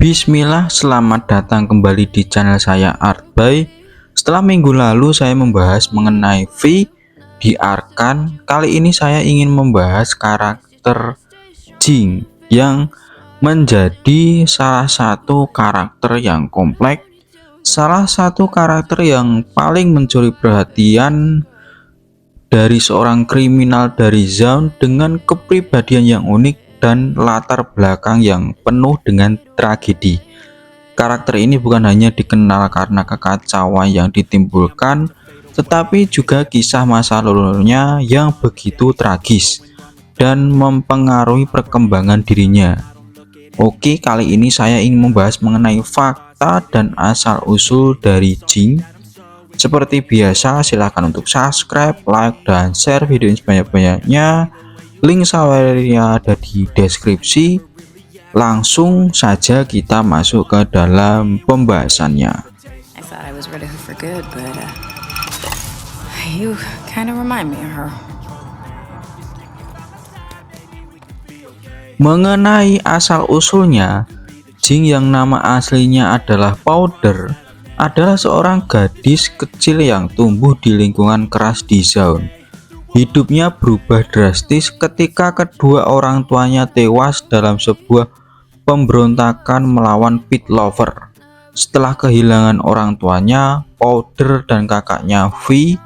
Bismillah, selamat datang kembali di channel saya Artby. Setelah minggu lalu saya membahas mengenai V di Arkan, kali ini saya ingin membahas karakter Jing yang menjadi salah satu karakter yang kompleks, salah satu karakter yang paling mencuri perhatian dari seorang kriminal dari Zaun dengan kepribadian yang unik dan latar belakang yang penuh dengan tragedi. Karakter ini bukan hanya dikenal karena kekacauan yang ditimbulkan, tetapi juga kisah masa lalunya yang begitu tragis dan mempengaruhi perkembangan dirinya. Oke, kali ini saya ingin membahas mengenai fakta dan asal-usul dari Jing. Seperti biasa, silahkan untuk subscribe, like, dan share video ini sebanyak-banyaknya. Link sawernya ada di deskripsi. Langsung saja kita masuk ke dalam pembahasannya. Mengenai asal-usulnya, Jing yang nama aslinya adalah Powder adalah seorang gadis kecil yang tumbuh di lingkungan keras di Zaun. Hidupnya berubah drastis ketika kedua orang tuanya tewas dalam sebuah pemberontakan melawan Pit Lover. Setelah kehilangan orang tuanya, Powder dan kakaknya V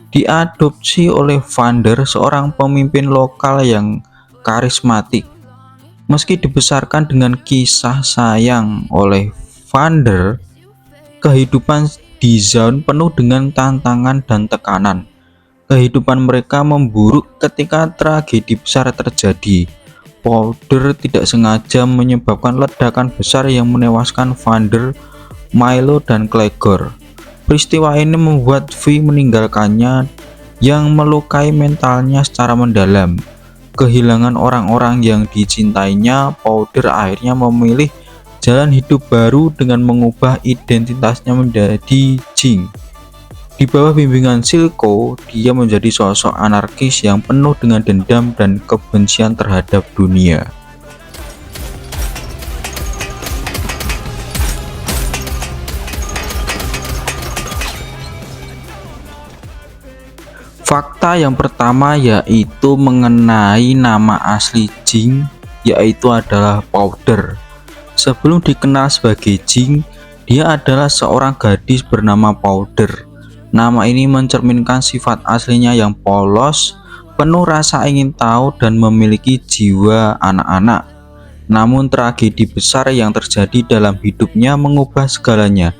diadopsi oleh Vander, seorang pemimpin lokal yang karismatik. Meski dibesarkan dengan kisah sayang oleh Vander, kehidupan di Zaun penuh dengan tantangan dan tekanan. Kehidupan mereka memburuk ketika tragedi besar terjadi. Powder tidak sengaja menyebabkan ledakan besar yang menewaskan Vander, Milo, dan Clegor. Peristiwa ini membuat V meninggalkannya yang melukai mentalnya secara mendalam. Kehilangan orang-orang yang dicintainya, Powder akhirnya memilih jalan hidup baru dengan mengubah identitasnya menjadi Jing. Di bawah bimbingan Silco, dia menjadi sosok anarkis yang penuh dengan dendam dan kebencian terhadap dunia. Fakta yang pertama yaitu mengenai nama asli Jing, yaitu adalah Powder. Sebelum dikenal sebagai Jing, dia adalah seorang gadis bernama Powder. Nama ini mencerminkan sifat aslinya yang polos, penuh rasa ingin tahu dan memiliki jiwa anak-anak. Namun tragedi besar yang terjadi dalam hidupnya mengubah segalanya.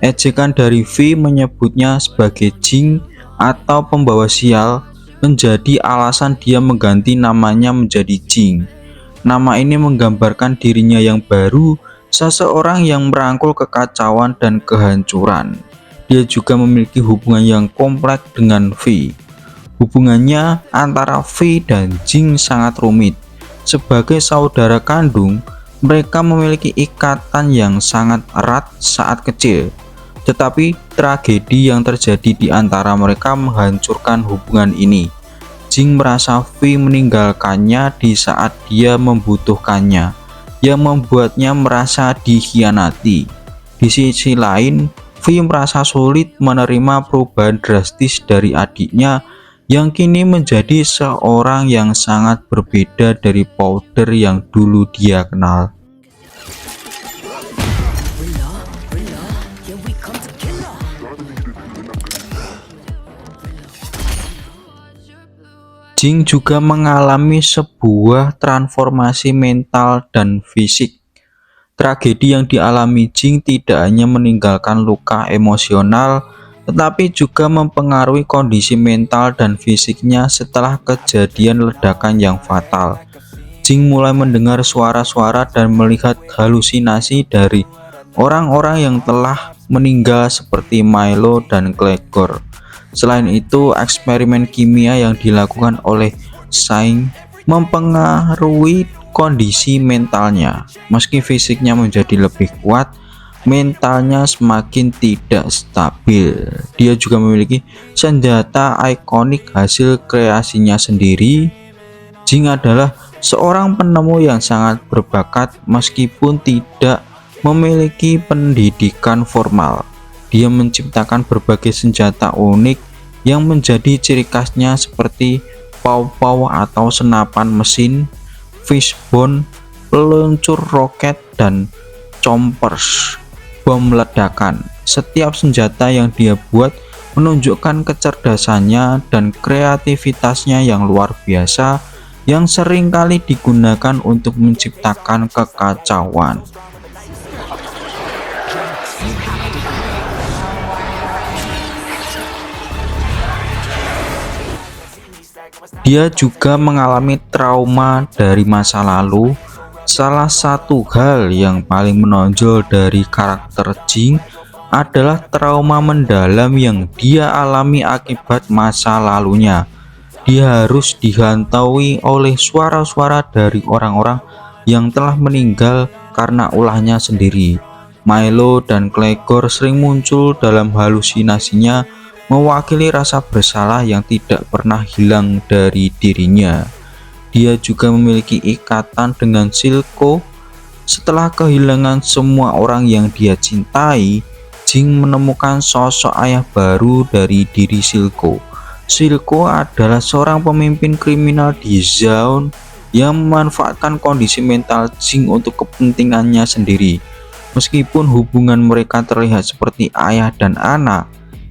Ejekan dari V menyebutnya sebagai Jing atau pembawa sial menjadi alasan dia mengganti namanya menjadi Jing. Nama ini menggambarkan dirinya yang baru, seseorang yang merangkul kekacauan dan kehancuran. Dia juga memiliki hubungan yang kompleks dengan V. Hubungannya antara V dan Jing sangat rumit. Sebagai saudara kandung, mereka memiliki ikatan yang sangat erat saat kecil. Tetapi tragedi yang terjadi di antara mereka menghancurkan hubungan ini. Jing merasa V meninggalkannya di saat dia membutuhkannya, yang membuatnya merasa dikhianati. Di sisi lain, V merasa sulit menerima perubahan drastis dari adiknya yang kini menjadi seorang yang sangat berbeda dari Powder yang dulu dia kenal. Jing juga mengalami sebuah transformasi mental dan fisik. Tragedi yang dialami Jing tidak hanya meninggalkan luka emosional, tetapi juga mempengaruhi kondisi mental dan fisiknya setelah kejadian ledakan yang fatal. Jing mulai mendengar suara-suara dan melihat halusinasi dari orang-orang yang telah meninggal seperti Milo dan Clegor. Selain itu, eksperimen kimia yang dilakukan oleh Saing mempengaruhi kondisi mentalnya. Meski fisiknya menjadi lebih kuat, mentalnya semakin tidak stabil. Dia juga memiliki senjata ikonik hasil kreasinya sendiri. Jing adalah seorang penemu yang sangat berbakat meskipun tidak memiliki pendidikan formal. Dia menciptakan berbagai senjata unik yang menjadi ciri khasnya seperti pau-pau atau senapan mesin, fishbone, peluncur roket, dan chompers, bom ledakan. Setiap senjata yang dia buat menunjukkan kecerdasannya dan kreativitasnya yang luar biasa yang seringkali digunakan untuk menciptakan kekacauan. Dia juga mengalami trauma dari masa lalu. Salah satu hal yang paling menonjol dari karakter Jing adalah trauma mendalam yang dia alami akibat masa lalunya. Dia harus dihantui oleh suara-suara dari orang-orang yang telah meninggal karena ulahnya sendiri. Milo dan Clegor sering muncul dalam halusinasinya, mewakili rasa bersalah yang tidak pernah hilang dari dirinya. Dia juga memiliki ikatan dengan Silco. Setelah kehilangan semua orang yang dia cintai, Jing menemukan sosok ayah baru dari diri Silco. Silco adalah seorang pemimpin kriminal di Zaun yang memanfaatkan kondisi mental Jing untuk kepentingannya sendiri. Meskipun hubungan mereka terlihat seperti ayah dan anak,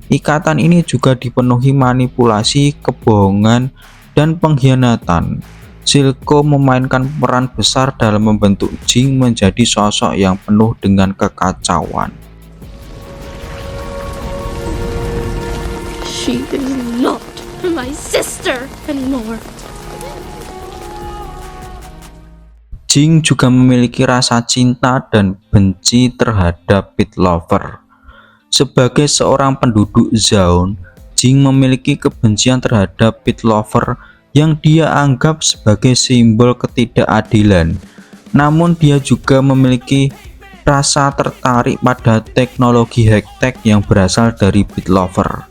ikatan ini juga dipenuhi manipulasi, kebohongan, dan pengkhianatan. Silco memainkan peran besar dalam membentuk Jing menjadi sosok yang penuh dengan kekacauan. She is not my sister anymore. Jing juga memiliki rasa cinta dan benci terhadap Pit Lover. Sebagai seorang penduduk Zaun, Jing memiliki kebencian terhadap Pit Lover yang dia anggap sebagai simbol ketidakadilan. Namun dia juga memiliki rasa tertarik pada teknologi high-tech yang berasal dari Pit Lover.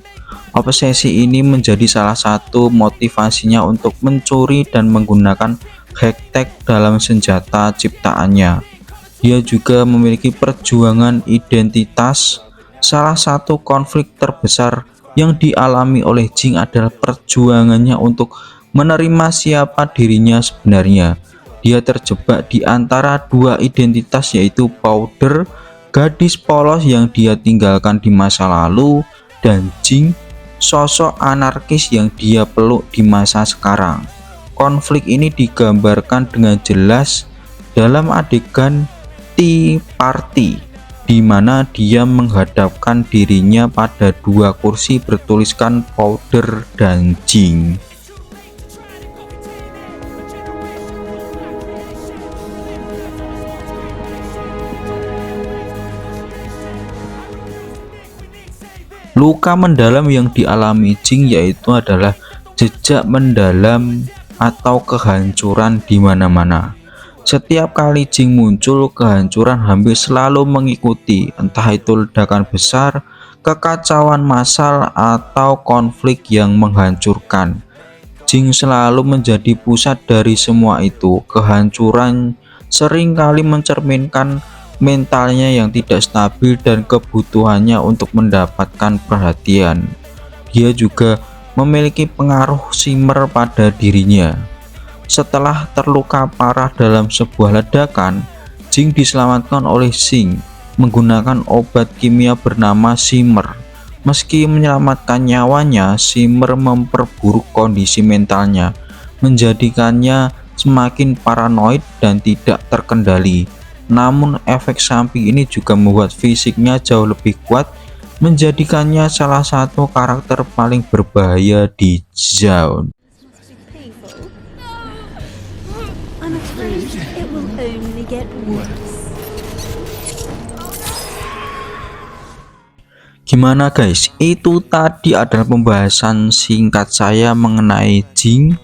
Obsesi ini menjadi salah satu motivasinya untuk mencuri dan menggunakan high-tech dalam senjata ciptaannya. Dia juga memiliki perjuangan identitas. Salah satu konflik terbesar yang dialami oleh Jing adalah perjuangannya untuk menerima siapa dirinya sebenarnya. Dia terjebak di antara dua identitas, yaitu Powder, gadis polos yang dia tinggalkan di masa lalu, dan Jing, sosok anarkis yang dia peluk di masa sekarang. Konflik ini digambarkan dengan jelas dalam adegan Tea Party, di mana dia menghadapkan dirinya pada dua kursi bertuliskan Powder dan Jing. Luka mendalam yang dialami Jing yaitu adalah jejak mendalam atau kehancuran di mana-mana. Setiap kali Jing muncul, kehancuran hampir selalu mengikuti, entah itu ledakan besar, kekacauan massal, atau konflik yang menghancurkan. Jing selalu menjadi pusat dari semua itu. Kehancuran seringkali mencerminkan mentalnya yang tidak stabil dan kebutuhannya untuk mendapatkan perhatian. Dia juga memiliki pengaruh Shimmer pada dirinya. Setelah terluka parah dalam sebuah ledakan, Jing diselamatkan oleh Xing menggunakan obat kimia bernama Shimmer. Meski menyelamatkan nyawanya, Shimmer memperburuk kondisi mentalnya, menjadikannya semakin paranoid dan tidak terkendali. Namun efek samping ini juga membuat fisiknya jauh lebih kuat, menjadikannya salah satu karakter paling berbahaya di Zaun. Gimana guys, itu tadi adalah pembahasan singkat saya mengenai Jing.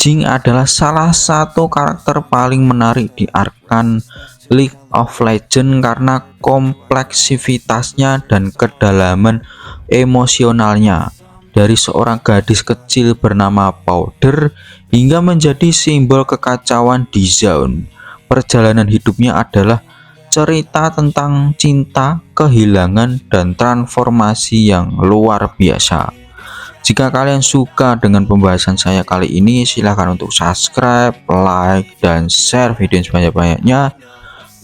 Jing adalah salah satu karakter paling menarik di Arcane League of Legends karena kompleksitasnya dan kedalaman emosionalnya. Dari seorang gadis kecil bernama Powder hingga menjadi simbol kekacauan di Zaun. Perjalanan hidupnya adalah cerita tentang cinta, kehilangan, dan transformasi yang luar biasa. Jika kalian suka dengan pembahasan saya kali ini, silahkan untuk subscribe, like, dan share video sebanyak-banyaknya.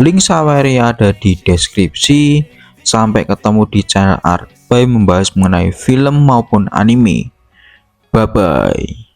Link Saweria ada di deskripsi. Sampai ketemu di channel Artboy membahas mengenai film maupun anime. Bye bye.